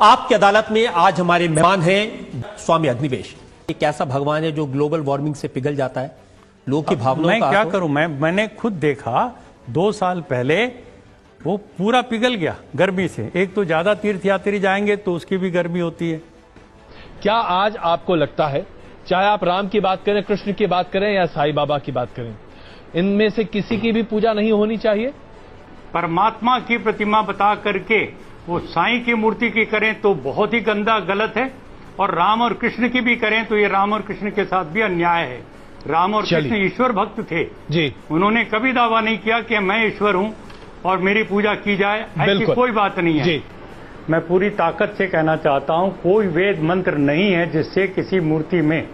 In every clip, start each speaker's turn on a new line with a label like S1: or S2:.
S1: आपकी अदालत में आज हमारे मेहमान हैं स्वामी अग्निवेश। एक ऐसा भगवान है जो ग्लोबल वार्मिंग से पिघल जाता है, लोगों की भावनाओं
S2: मैं
S1: का
S2: क्या करूं, मैंने खुद देखा 2 साल पहले वो पूरा पिघल गया गर्मी से। एक तो ज्यादा तीर्थयात्री जाएंगे तो उसकी भी गर्मी होती है।
S3: क्या आज आपको लगता है, चाहे आप राम की बात करें, कृष्ण की बात करें या साईं बाबा की बात करें, इनमें से किसी की भी पूजा नहीं होनी चाहिए?
S2: परमात्मा की प्रतिमा बता करके वो साईं की मूर्ति की करें तो बहुत ही गंदा गलत है, और राम और कृष्ण की भी करें तो ये राम और कृष्ण के साथ भी अन्याय है। राम और कृष्ण ईश्वर भक्त थे
S3: जी,
S2: उन्होंने कभी दावा नहीं किया कि मैं ईश्वर हूं और मेरी पूजा की जाए, ऐसी कोई बात नहीं है। मैं पूरी ताकत से कहना चाहता हूं, कोई वेद मंत्र नहीं है जिससे किसी मूर्ति में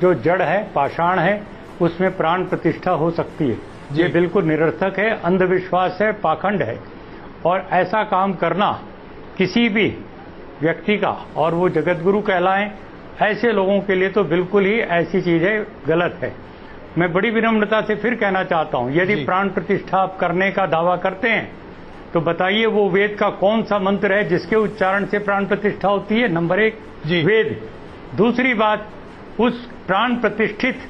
S2: जो जड़ है, पाषाण है, उसमें प्राण प्रतिष्ठा हो सकती है। ये बिल्कुल निरर्थक है, अंधविश्वास है, पाखंड है। और ऐसा काम करना किसी भी व्यक्ति का, और वो जगतगुरु कहलाएं, ऐसे लोगों के लिए तो बिल्कुल ही ऐसी चीजें गलत है। मैं बड़ी विनम्रता से फिर कहना चाहता हूं, यदि प्राण प्रतिष्ठा आप करने का दावा करते हैं तो बताइए वो वेद का कौन सा मंत्र है जिसके उच्चारण से प्राण प्रतिष्ठा होती है? नंबर 1 वेद। दूसरी बात, उस प्राण प्रतिष्ठित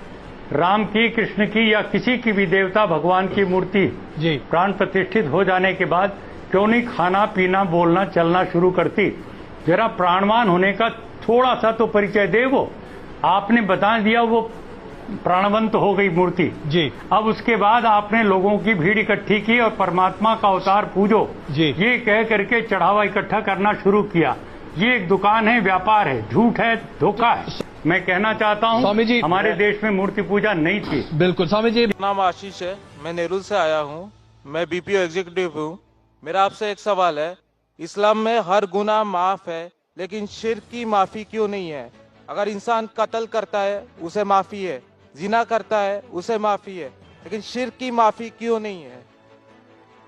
S2: राम की, कृष्ण की या किसी की भी देवता भगवान की मूर्ति प्राण प्रतिष्ठित हो जाने के बाद क्यों नहीं खाना पीना बोलना चलना शुरू करती? जरा प्राणवान होने का थोड़ा सा तो परिचय दे। वो आपने बता दिया वो प्राणवंत हो गई मूर्ति जी। अब उसके बाद आपने लोगों की भीड़ इकट्ठी की और परमात्मा का अवतार पूजो जी, ये कह करके चढ़ावा इकट्ठा करना शुरू किया। ये एक दुकान है, व्यापार है, झूठ है, धोखा है। मैं कहना चाहता हूँ स्वामी जी, हमारे देश में मूर्ति पूजा नहीं थी।
S3: बिल्कुल स्वामी जी।
S4: नाम आशीष है, मैं नेहरू से आया हूँ, मैं बीपीओ एग्जीक्यूटिव हूँ। मेरा आपसे एक सवाल है, इस्लाम में हर गुनाह माफ है, लेकिन शिर्क की माफी क्यों नहीं है? अगर इंसान कत्ल करता है उसे माफी है, जिना करता है उसे माफी है, लेकिन शिर्क की माफी क्यों नहीं है?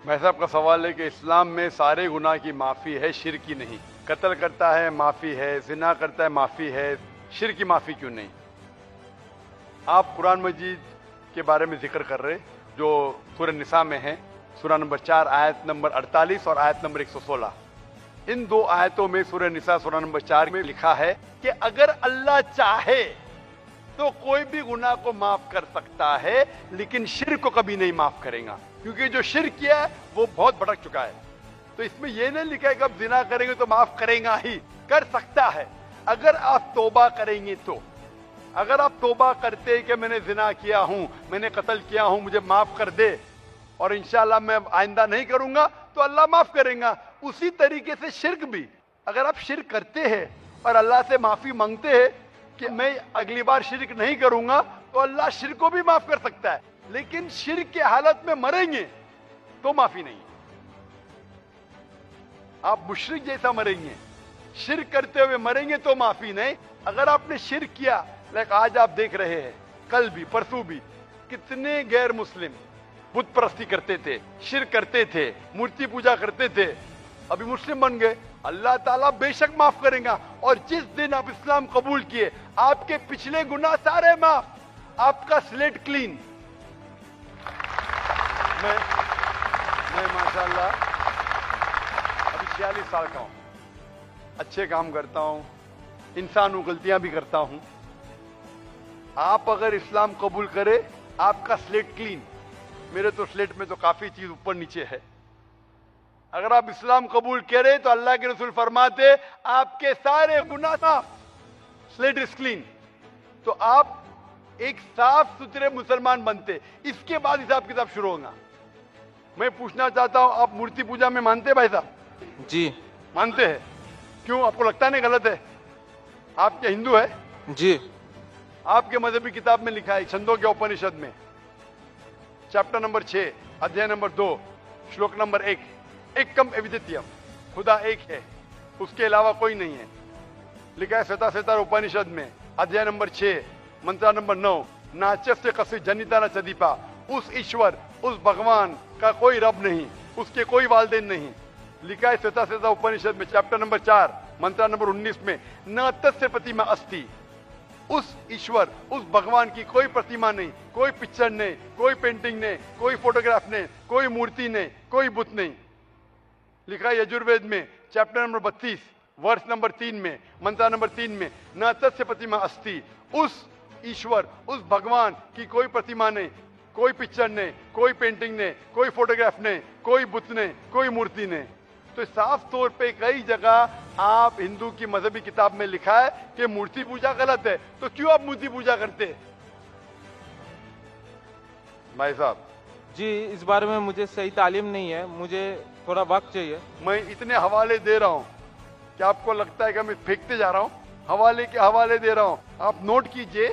S5: भाई साहब का सवाल है कि इस्लाम में सारे गुनाह की माफी है, शिर्क की नहीं। कत्ल करता है माफी है, जिना करता है माफी है, शिर्क की माफी क्यों नहीं? आप कुरान मजीद के बारे में जिक्र कर रहे जो सूरह निसा में है, सूरह नंबर 4 आयत नंबर 48 और आयत नंबर 116। इन 2 आयतों में सूरह निसा सूरह नंबर 4 में लिखा है कि अगर अल्लाह चाहे तो कोई भी गुनाह को माफ कर सकता है, लेकिन शिर्क को कभी नहीं माफ करेगा, क्योंकि जो शिर्क किया है वो बहुत भटक चुका है। तो इसमें यह नहीं लिखा है कि अब जिना करेंगे तो माफ करेगा ही, कर सकता है अगर आप तौबा करेंगे तो। अगर आप तौबा करते कि मैंने जिना किया हूं, मैंने कत्ल किया हूं, मुझे माफ कर दे और इंशाअल्लाह मैं आइंदा नहीं करूंगा, तो अल्लाह माफ करेगा। उसी तरीके से शिर्क भी, अगर आप शिर्क करते हैं और अल्लाह से माफी मांगते हैं कि मैं अगली बार शिर्क नहीं करूंगा, तो अल्लाह शिर्क को भी माफ कर सकता है। लेकिन शिर्क की हालत में मरेंगे तो माफी नहीं। आप मुशरिक जैसा मरेंगे, शिर्क करते हुए मरेंगे तो माफी नहीं। अगर आपने शिर्क किया, लाइक आज आप देख रहे हैं, कल भी परसों भी कितने गैर मुस्लिम बुत परस्ती करते थे, शिर्क करते थे, मूर्ति पूजा करते थे, अभी मुस्लिम बन गए। अल्लाह ताला बेशक माफ करेगा। और जिस दिन आप इस्लाम कबूल किए, आपके पिछले गुनाह सारे माफ, आपका स्लेट क्लीन। मैं माशाअल्लाह अभी 46 साल का हूं, अच्छे काम करता हूं, इंसान हूं, गलतियां भी करता हूं। आप अगर इस्लाम कबूल करें, आपका स्लेट क्लीन। मेरे तो स्लेट में तो काफी चीज ऊपर नीचे है। अगर आप इस्लाम कबूल करें तो अल्लाह के रसूल फरमाते आपके सारे गुनाह माफ, स्लेट इज क्लीन। तो आप एक साफ सुथरे मुसलमान बनते, इसके बाद हिसाब किताब शुरू होगा। मैं पूछना चाहता हूं, आप मूर्ति पूजा में मानते भाई साहब?
S4: जी
S5: मानते हैं। क्यों, आपको लगता नहीं गलत है? आप क्या हिंदू है?
S4: जी।
S5: आपके मजहबी किताब में लिखा है, छंदों के उपनिषद में चैप्टर नंबर 6 अध्याय नंबर 2 श्लोक नंबर 1, एकम अद्वितीयम, खुदा एक है, उसके अलावा कोई नहीं है। लिखा है श्वेताश्वेतर उपनिषद में अध्याय नंबर 6 मंत्र नंबर 9, नाचस्य कस्य जनिता न चदीपा। उस ईश्वर, उस भगवान का कोई रब नहीं, उसके कोई वालदेन नहीं। लिखा है श्वेताश्वेतर उपनिषद में चैप्टर नंबर 4 मंत्र नंबर 19 में, न तस्य प्रतिमा अस्ति। उस ईश्वर, उस भगवान की कोई प्रतिमा नहीं, कोई पिक्चर नहीं, कोई पेंटिंग नहीं, कोई फोटोग्राफ नहीं, कोई मूर्ति नहीं, कोई बुत नहीं। लिखा है यजुर्वेद में चैप्टर नंबर 32 वर्ष नंबर 3 में, मंत्र नंबर 3 में, न तस्य प्रतिमा अस्ति, उस ईश्वर, उस भगवान की कोई प्रतिमा नहीं, कोई पिक्चर नहीं, कोई पेंटिंग नहीं, कोई फोटोग्राफ नहीं, कोई बुत नहीं, कोई मूर्ति नहीं। तो साफ तौर पे कई जगह आप हिंदू की मजहबी किताब में लिखा है कि मूर्ति पूजा गलत है, तो क्यों आप मूर्ति पूजा करते हैं? भाई साहब
S4: जी, इस बारे में मुझे सही तालीम नहीं है, मुझे थोड़ा वक्त चाहिए।
S5: मैं इतने हवाले दे रहा हूं कि आपको लगता है कि मैं फेंकते जा रहा हूं, हवाले के हवाले दे रहा हूं, आप नोट कीजिए।